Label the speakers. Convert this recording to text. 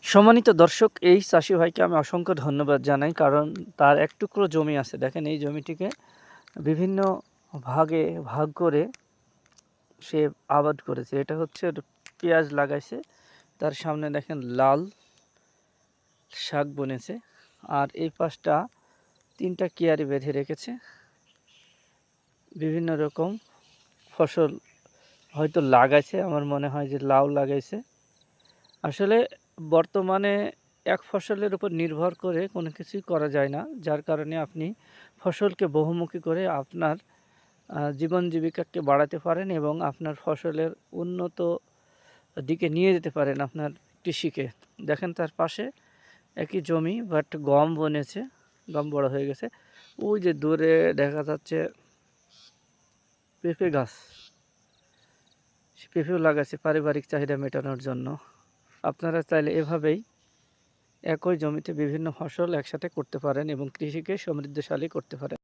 Speaker 1: সম্মানিত দর্শক, এই চাষি ভাইকে আমি অসংখ্য ধন্যবাদ জানাই। কারণ তার এক টুকরো জমি আছে। দেখেন এই জমিটিকে বিভিন্ন ভাগে ভাগ করে সে আবাদ করেছে। এটা হচ্ছে পেঁয়াজ লাগাইছে। তার সামনে দেখেন লাল শাক বুনেছে। আর এই পাশটা ৩ টা কিয়ারি বেঁধে রেখেছে। বিভিন্ন রকম ফসল হয়তো লাগাইছে। আমার মনে হয় যে লাউ লাগাইছে। আসলে বর্তমানে এক ফসলের উপর নির্ভর করে কোনো কিছুই করা যায় না। যার কারণে আপনি ফসলকে বহুমুখী করে আপনার জীবন জীবিকাকে বাড়াতে পারেন এবং আপনার ফসলের উন্নত দিকে নিয়ে যেতে পারেন আপনার কৃষিকে। দেখেন তার পাশে একই জমি বাট গম বুনেছে, গম বড় হয়ে গেছে। ওই যে দূরে দেখা যাচ্ছে পেঁপে গাছ। সে পেঁপেও লাগাচ্ছে পারিবারিক চাহিদা মেটানোর জন্য। আপনারা চাইলে এভাবেই একই জমিতে বিভিন্ন ফসল একসাথে করতে পারেন এবং কৃষিকে সমৃদ্ধশালী করতে পারেন।